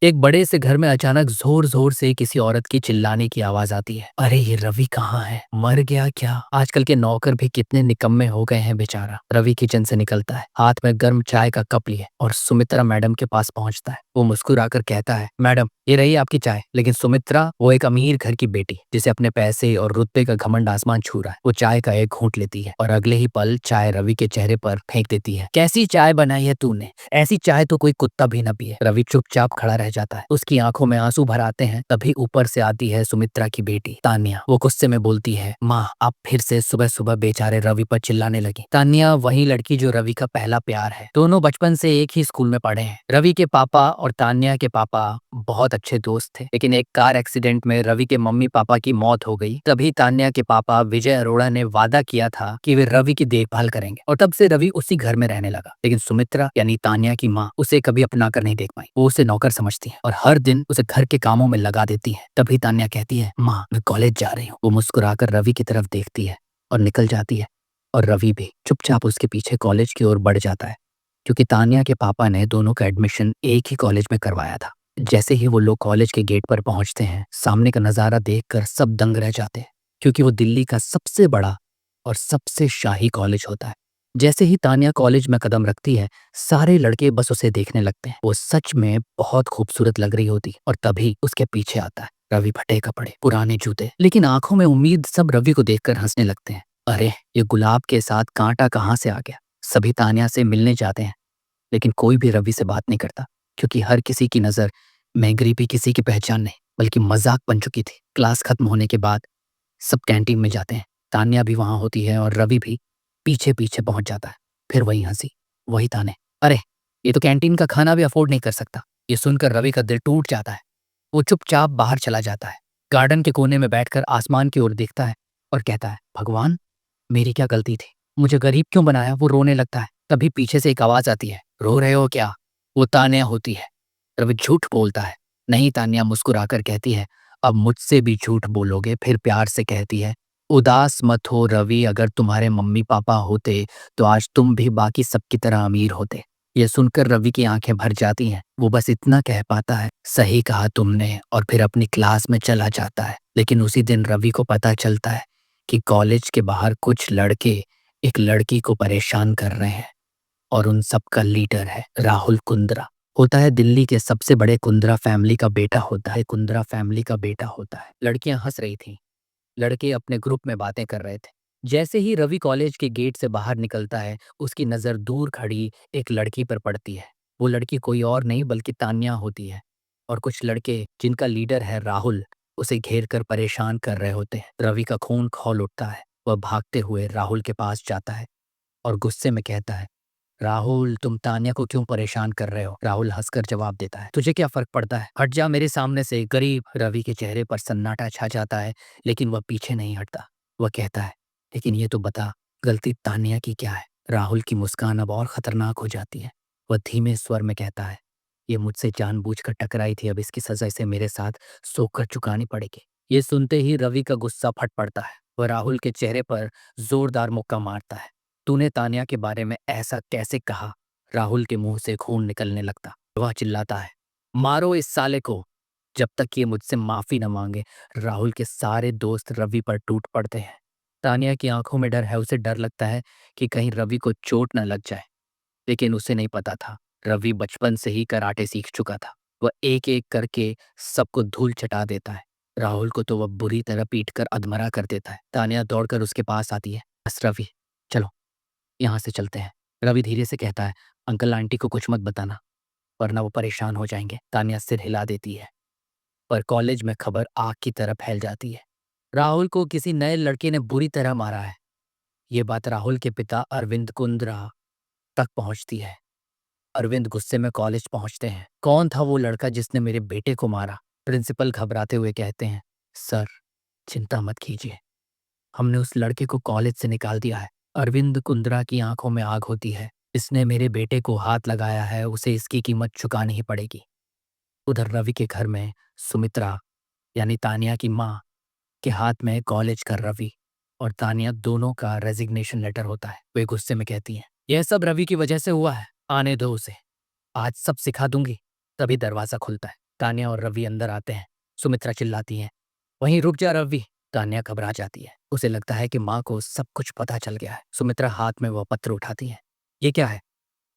एक बड़े से घर में अचानक जोर जोर से किसी औरत की चिल्लाने की आवाज आती है। अरे ये रवि कहाँ है? मर गया क्या? आजकल के नौकर भी कितने निकम्मे हो गए हैं बेचारा। रवि किचन से निकलता है, हाथ में गर्म चाय का कप लिए और सुमित्रा मैडम के पास पहुंचता है। वो मुस्कुराकर कहता है, मैडम ये रही आपकी चाय। लेकिन सुमित्रा वो एक अमीर घर की बेटी जिसे अपने पैसे और रुतबे का घमंड आसमान छू रहा है। वो चाय का एक घूंट लेती है और अगले ही पल चाय रवि के चेहरे पर फेंक देती है। कैसी चाय बनाई है तूने? ऐसी चाय तो कोई कुत्ता भी न पिए। रवि चुपचाप खड़ा रह जाता है, उसकी आंखों में आंसू भर आते हैं। तभी ऊपर से आती है सुमित्रा की बेटी तान्या। वो गुस्से में बोलती है, माँ आप फिर से सुबह सुबह बेचारे रवि पर चिल्लाने लगी। तान्या वही लड़की जो रवि का पहला प्यार है। दोनों बचपन से एक ही स्कूल में पढ़े हैं। रवि के पापा और तान्या के पापा बहुत अच्छे दोस्त थे, लेकिन एक कार एक्सीडेंट में रवि के मम्मी पापा की मौत हो गई। तभी तान्या के पापा विजय अरोड़ा ने वादा किया था कि वे रवि की देखभाल करेंगे और तब से रवि उसी घर में रहने लगा। लेकिन सुमित्रा यानी तान्या की माँ उसे कभी अपना कर नहीं देख पाई। वो उसे नौकर समझती है और हर दिन उसे घर के कामों में लगा देती है। तभी तान्या कहती है, माँ मैं कॉलेज जा रही हूँ। वो मुस्कुराकर रवि की तरफ देखती है और निकल जाती है और रवि भी चुपचाप उसके पीछे कॉलेज की ओर बढ़ जाता है, क्योंकि तान्या के पापा ने दोनों का एडमिशन एक ही कॉलेज में करवाया था। जैसे ही वो लोग कॉलेज के गेट पर पहुंचते हैं, सामने का नजारा देखकर सब दंग रह जाते हैं, क्योंकि वो दिल्ली का सबसे बड़ा और सबसे शाही कॉलेज होता है। जैसे ही तान्या कॉलेज में कदम रखती है, सारे लड़के बस उसे देखने लगते हैं। वो सच में बहुत खूबसूरत लग रही होती और तभी उसके पीछे आता है रवि। फटे कपड़े, पुराने जूते, लेकिन आंखों में उम्मीद। सब रवि को देखकर हंसने लगते हैं। अरे ये गुलाब के साथ कांटा कहाँ से आ गया? सभी तान्या से मिलने जाते हैं, लेकिन कोई भी रवि से बात नहीं करता, क्योंकि हर किसी की नज़र में गरीबी किसी की पहचान नहीं बल्कि मजाक बन चुकी थी। क्लास खत्म होने के बाद सब कैंटीन में जाते हैं। तान्या भी वहां होती है और रवि भी पीछे पीछे पहुंच जाता है। फिर वही हंसी, वही ताने। अरे ये तो कैंटीन का खाना भी अफोर्ड नहीं कर सकता। ये सुनकर रवि का दिल टूट जाता है। वो चुपचाप बाहर चला जाता है, गार्डन के कोने में बैठकर आसमान की ओर देखता है और कहता है, भगवान मेरी क्या गलती थी? मुझे गरीब क्यों बनाया? वो रोने लगता है। तभी पीछे से एक आवाज आती है, रो रहे हो क्या? वो तान्या होती है। रवि झूठ बोलता है। नहीं, तान्या मुस्कुराकर कहती है, अब मुझसे भी झूठ बोलोगे? फिर प्यार से कहती है, उदास मत हो रवि, अगर तुम्हारे मम्मी पापा होते तो आज तुम भी बाकी सबकी तरह अमीर होते। ये सुनकर रवि की आंखें भर जाती हैं। वो बस इतना कह पाता है, सही कहा तुमने, और फिर अपनी क्लास में चला जाता है। लेकिन उसी दिन रवि को पता चलता है कि कॉलेज के बाहर कुछ लड़के एक लड़की को परेशान कर रहे हैं और उन सब का लीडर है राहुल कुंद्रा। होता है दिल्ली के सबसे बड़े कुंद्रा फैमिली का बेटा होता है। कुंद्रा फैमिली का बेटा होता है। लड़कियां हंस रही थीं, लड़के अपने ग्रुप में बातें कर रहे थे। जैसे ही रवि कॉलेज के गेट से बाहर निकलता है, उसकी नजर दूर खड़ी एक लड़की पर पड़ती है। वो लड़की कोई और नहीं बल्कि तान्या होती है। और कुछ लड़के जिनका लीडर है राहुल, उसे घेर कर परेशान कर रहे होते हैं। रवि का खून खौल उठता है। वह भागते हुए राहुल के पास जाता है और गुस्से में कहता है, राहुल तुम तान्या को क्यों परेशान कर रहे हो? राहुल हंसकर जवाब देता है, तुझे क्या फर्क पड़ता है? हट जा मेरे सामने से गरीब। रवि के चेहरे पर सन्नाटा छा जाता है, लेकिन वह पीछे नहीं हटता। वह कहता है, लेकिन ये तो बता, गलती तान्या की क्या है? राहुल की मुस्कान अब और खतरनाक हो जाती है। वह धीमे स्वर में कहता है, ये मुझसे जानबूझकर टकराई थी, अब इसकी सजा इसे मेरे साथ सोकर चुकानी पड़ेगी। ये सुनते ही रवि का गुस्सा फट पड़ता है। वह राहुल के चेहरे पर जोरदार मुक्का मारता है। तूने तान्या के बारे में ऐसा कैसे कहा? राहुल के मुंह से खून निकलने लगता। वह चिल्लाता है, मारो इस साले को जब तक ये मुझसे माफी न मांगे। राहुल के सारे दोस्त रवि पर टूट पड़ते हैं। तान्या की आंखों में डर है। उसे डर लगता है कि कहीं रवि को चोट न लग जाए, लेकिन उसे नहीं पता था रवि बचपन से ही कराटे सीख चुका था। वह एक एक करके सबको धूल चटा देता है। राहुल को तो वह बुरी तरह पीट कर अधमरा कर देता है। तान्या दौड़कर उसके पास आती है। बस रवि, चलो यहाँ से चलते हैं। रवि धीरे से कहता है, अंकल आंटी को कुछ मत बताना, वरना वो परेशान हो जाएंगे। तान्या सिर हिला देती है, पर कॉलेज में खबर आग की तरह फैल जाती है। राहुल को किसी नए लड़के ने बुरी तरह मारा है। ये बात राहुल के पिता अरविंद कुंद्रा तक पहुंचती है। अरविंद गुस्से में कॉलेज पहुंचते हैं। कौन था वो लड़का जिसने मेरे बेटे को मारा? प्रिंसिपल घबराते हुए कहते हैं, सर चिंता मत कीजिए, हमने उस लड़के को कॉलेज से निकाल दिया है। अरविंद कुंद्रा की आंखों में आग होती है। इसने मेरे बेटे को हाथ लगाया है, उसे इसकी कीमत चुकानी ही पड़ेगी। उधर रवि के घर में सुमित्रा यानी तान्या की माँ के हाथ में कॉलेज का रवि और तान्या दोनों का रेजिग्नेशन लेटर होता है। वे गुस्से में कहती हैं, यह सब रवि की वजह से हुआ है, आने दो उसे, आज सब सिखा दूंगी। तभी दरवाजा खुलता है। तान्या और रवि अंदर आते हैं। सुमित्रा चिल्लाती है, वहीं रुक जा रवि। तान्या घबरा जाती है। उसे लगता है कि माँ को सब कुछ पता चल गया है। सुमित्रा हाथ में वह पत्र उठाती है। ये क्या है?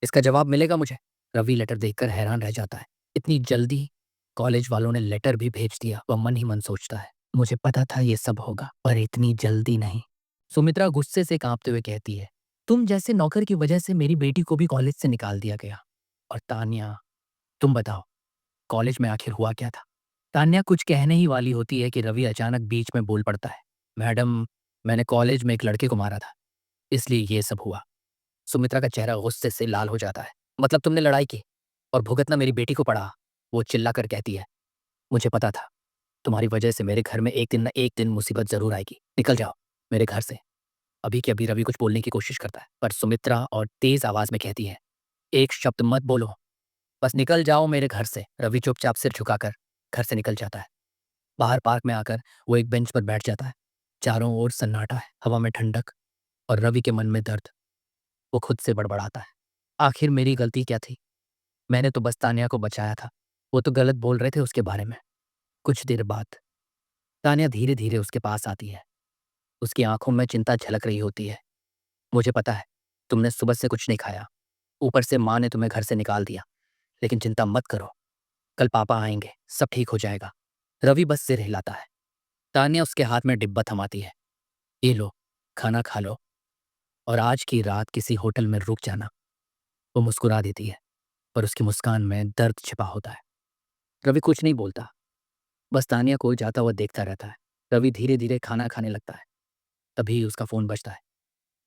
इसका जवाब मिलेगा मुझे? रवि लेटर देखकर हैरान रह जाता है। इतनी जल्दी? कॉलेज वालों ने लेटर भी भेज दिया। वह मन ही मन सोचता है, मुझे पता था ये सब होगा, पर इतनी जल्दी नहीं। सुमित्रा गुस्से से कांपते हुए कहती है, तुम जैसे नौकर की वजह से मेरी बेटी को भी कॉलेज से निकाल दिया गया। और तान्या, तुम बताओ, कॉलेज में आखिर हुआ क्या था? तान्या कुछ कहने ही वाली होती है कि रवि अचानक बीच में बोल पड़ता है, मैडम, मैंने कॉलेज में एक लड़के को मारा था, इसलिए ये सब हुआ। सुमित्रा का चेहरा गुस्से से लाल हो जाता है। मतलब तुमने लड़ाई की और भुगतना मेरी बेटी को पड़ा? वो चिल्लाकर कहती है, मुझे पता था तुम्हारी वजह से मेरे घर में एक दिन न एक दिन मुसीबत जरूर आएगी। निकल जाओ मेरे घर से। अभी के अभी रवि कुछ बोलने की कोशिश करता है, पर सुमित्रा और तेज आवाज में कहती है, एक शब्द मत बोलो, बस निकल जाओ मेरे घर से। रवि चुपचाप सिर झुकाकर घर से निकल जाता है। बाहर पार्क में आकर वो एक बेंच पर बैठ जाता है। चारों ओर सन्नाटा है, हवा में ठंडक और रवि के मन में दर्द। वो खुद से बड़बड़ाता है, आखिर मेरी गलती क्या थी? मैंने तो बस तान्या को बचाया था, वो तो गलत बोल रहे थे उसके बारे में। कुछ देर बाद तान्या धीरे धीरे उसके पास आती है। उसकी आंखों में चिंता झलक रही होती है। मुझे पता है तुमने सुबह से कुछ नहीं खाया, ऊपर से माँ ने तुम्हें घर से निकाल दिया, लेकिन चिंता मत करो, कल पापा आएंगे, सब ठीक हो जाएगा। रवि बस सिर हिलाता है। तान्या उसके हाथ में डिब्बा थमाती है। ये लो, खाना खा लो और आज की रात किसी होटल में रुक जाना। वो मुस्कुरा देती है, पर उसकी मुस्कान में दर्द छिपा होता है। रवि कुछ नहीं बोलता, बस तान्या को जाता हुआ देखता रहता है। रवि धीरे धीरे खाना खाने लगता है। तभी उसका फोन बजता है।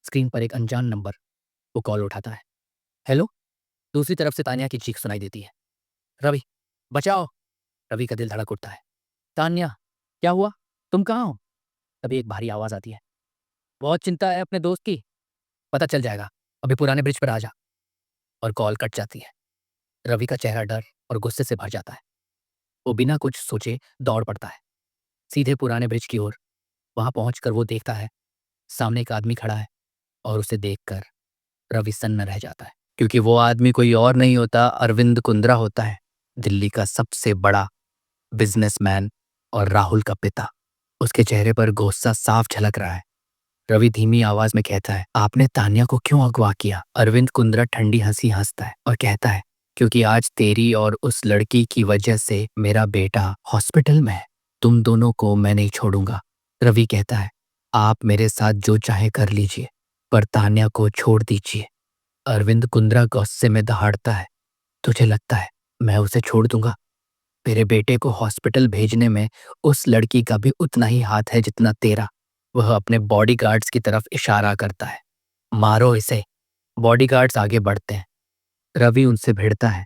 स्क्रीन पर एक अनजान नंबर। वो कॉल उठाता है। हेलो। दूसरी तरफ से तान्या की चीख सुनाई देती है, रवि, बचाओ। रवि का दिल धड़क उठता है। तान्या, क्या हुआ? तुम कहाँ हो? तभी एक भारी आवाज आती है, बहुत चिंता है अपने दोस्त की। पता चल जाएगा, अभी पुराने ब्रिज पर आ जा। और कॉल कट जाती है। रवि का चेहरा डर और गुस्से से भर जाता है। वो बिना कुछ सोचे दौड़ पड़ता है सीधे पुराने ब्रिज की ओर। वहां पहुंचकर वो देखता है सामने एक आदमी खड़ा है और उसे देखकर रवि सन्न रह जाता है, क्योंकि वो आदमी कोई और नहीं होता, अरविंद कुंद्रा होता है, दिल्ली का सबसे बड़ा बिजनेसमैन और राहुल का पिता। उसके चेहरे पर गुस्सा साफ झलक रहा है। रवि धीमी आवाज में कहता है, आपने तान्या को क्यों अगवा किया? अरविंद कुंद्रा ठंडी हंसी हंसता है और कहता है, क्योंकि आज तेरी और उस लड़की की वजह से मेरा बेटा हॉस्पिटल में है। तुम दोनों को मैं नहीं छोड़ूंगा। रवि कहता है, आप मेरे साथ जो चाहे कर लीजिए, पर तान्या को छोड़ दीजिए। अरविंद कुंद्रा गुस्से में दहाड़ता है, तुझे लगता है मैं उसे छोड़ दूंगा? मेरे बेटे को हॉस्पिटल भेजने में उस लड़की का भी उतना ही हाथ है जितना तेरा। वह अपने बॉडीगार्ड्स की तरफ इशारा करता है, मारो इसे। बॉडीगार्ड्स आगे बढ़ते हैं। रवि उनसे भिड़ता है,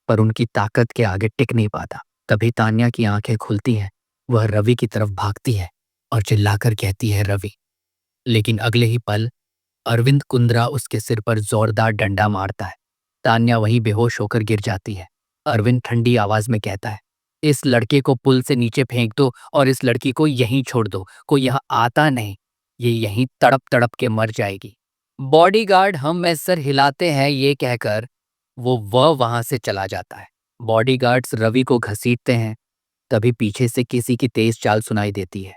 पर उनकी ताकत के आगे टिक नहीं पाता। तभी तान्या की आंखें खुलती हैं। वह रवि की तरफ भागती है और चिल्लाकर कहती है, रवि। लेकिन अगले ही पल अरविंद कुंद्रा उसके सिर पर जोरदार डंडा मारता है। तान्या वहीं बेहोश होकर गिर जाती है। अरविंद ठंडी आवाज में कहता है, इस लड़के को पुल से नीचे फेंक दो और इस लड़की को यहीं छोड़ दो। कोई यहाँ आता नहीं, ये यहीं तड़प तड़प के मर जाएगी। बॉडीगार्ड हम में सर हिलाते हैं, ये कहकर वह वहां से चला जाता है। बॉडीगार्ड्स रवि को घसीटते हैं। तभी पीछे से किसी की तेज चाल सुनाई देती है।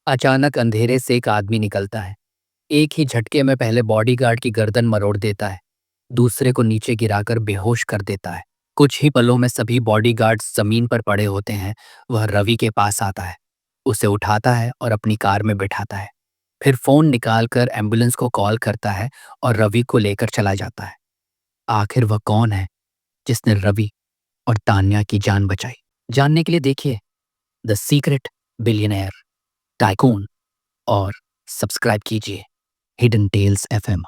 अचानक अंधेरे से एक आदमी निकलता है। एक ही झटके में पहले बॉडीगार्ड की गर्दन मरोड़ देता है, दूसरे को नीचे गिराकर बेहोश कर देता है। कुछ ही पलों में सभी बॉडीगार्ड्स जमीन पर पड़े होते हैं। वह रवि के पास आता है, उसे उठाता है और अपनी कार में बिठाता है। फिर फोन निकालकर एम्बुलेंस को कॉल करता है और रवि को लेकर चला जाता है। आखिर वह कौन है जिसने रवि और तान्या की जान बचाई? जानने के लिए देखिए द सीक्रेट बिलियनेयर टाइकून और सब्सक्राइब कीजिए हिडन टेल्स एफएम।